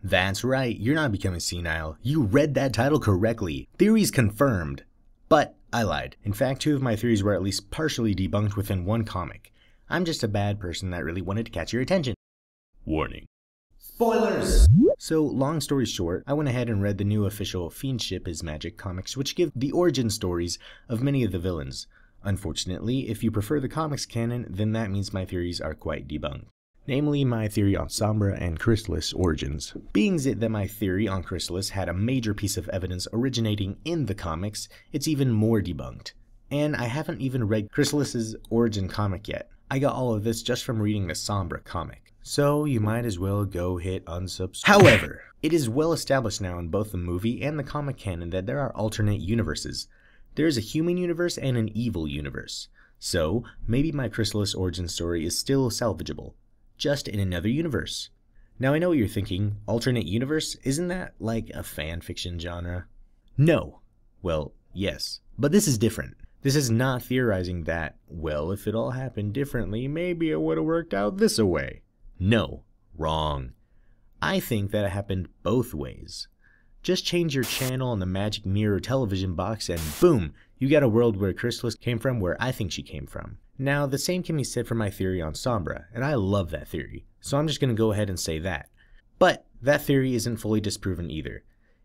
That's right, you're not becoming senile. You read that title correctly. Theories confirmed. But I lied. In fact, 2 of my theories were at least partially debunked within one comic. I'm just a bad person that really wanted to catch your attention. Warning. Spoilers! So, long story short, I went ahead and read the new official Fiendship is Magic comics, which give the origin stories of many of the villains. Unfortunately, if you prefer the comics canon, then that means my theories are quite debunked. Namely, my theory on Sombra and Chrysalis origins. Being that my theory on Chrysalis had a major piece of evidence originating in the comics, it's even more debunked. And I haven't even read Chrysalis's origin comic yet. I got all of this just from reading the Sombra comic. So you might as well go hit unsubscribe. However, it is well established now in both the movie and the comic canon that there are alternate universes. There is a human universe and an evil universe. So maybe my Chrysalis origin story is still salvageable, just in another universe. Now I know what you're thinking, alternate universe, isn't that like a fan fiction genre? No. Well, yes, but this is different. This is not theorizing that, well, if it all happened differently, maybe it would have worked out this way. No, wrong. I think that it happened both ways. Just change your channel on the magic mirror television box and boom, you got a world where Chrysalis came from where I think she came from. Now, the same can be said for my theory on Sombra, and I love that theory, so I'm just going to go ahead and say that. But that theory isn't fully disproven either.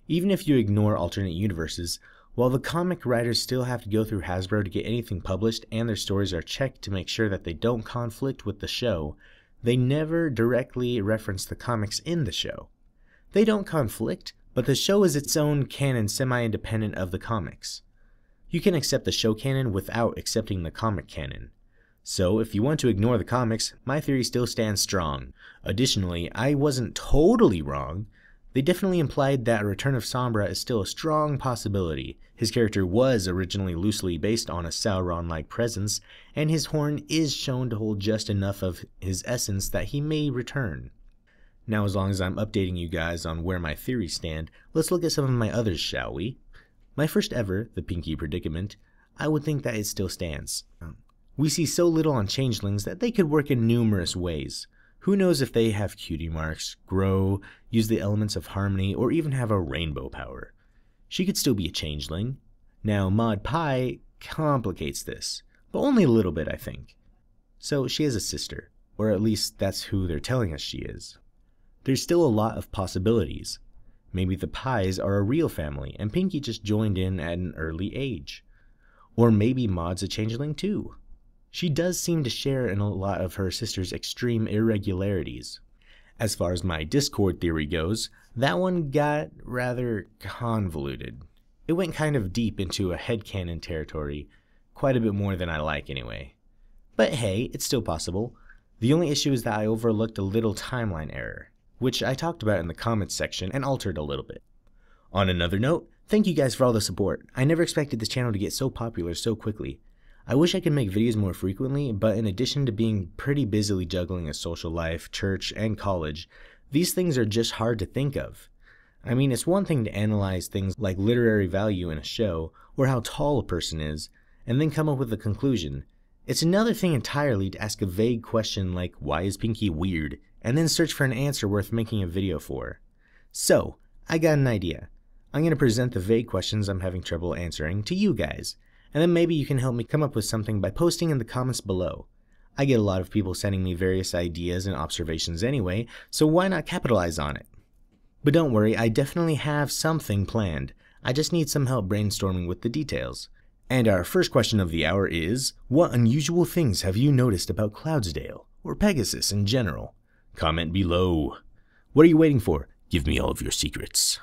Even if you ignore alternate universes, while the comic writers still have to go through Hasbro to get anything published and their stories are checked to make sure that they don't conflict with the show, they never directly reference the comics in the show. They don't conflict, but the show is its own canon semi-independent of the comics. You can accept the show canon without accepting the comic canon. So if you want to ignore the comics, my theory still stands strong. Additionally, I wasn't totally wrong. They definitely implied that Return of Sombra is still a strong possibility. His character was originally loosely based on a Sauron-like presence, and his horn is shown to hold just enough of his essence that he may return. Now, as long as I'm updating you guys on where my theories stand, let's look at some of my others, shall we? My first ever, the Pinky Predicament, I would think that it still stands. We see so little on changelings that they could work in numerous ways. Who knows if they have cutie marks, grow, use the elements of harmony, or even have a rainbow power. She could still be a changeling. Now, Maud Pie complicates this, but only a little bit, I think. So she has a sister, or at least that's who they're telling us she is. There's still a lot of possibilities. Maybe the Pies are a real family, and Pinky just joined in at an early age. Or maybe Maud's a changeling too. She does seem to share in a lot of her sister's extreme irregularities. As far as my Discord theory goes, that one got rather convoluted. It went kind of deep into a headcanon territory, quite a bit more than I like anyway. But hey, it's still possible. The only issue is that I overlooked a little timeline error, which I talked about in the comments section and altered a little bit. On another note, thank you guys for all the support. I never expected this channel to get so popular so quickly. I wish I could make videos more frequently, but in addition to being pretty busily juggling a social life, church, and college, these things are just hard to think of. I mean, it's one thing to analyze things like literary value in a show, or how tall a person is, and then come up with a conclusion. It's another thing entirely to ask a vague question like, why is Pinky weird, and then search for an answer worth making a video for. So, I got an idea. I'm going to present the vague questions I'm having trouble answering to you guys, and then maybe you can help me come up with something by posting in the comments below. I get a lot of people sending me various ideas and observations anyway, so why not capitalize on it? But don't worry, I definitely have something planned. I just need some help brainstorming with the details. And our first question of the hour is, what unusual things have you noticed about Cloudsdale, or Pegasus in general? Comment below. What are you waiting for? Give me all of your secrets.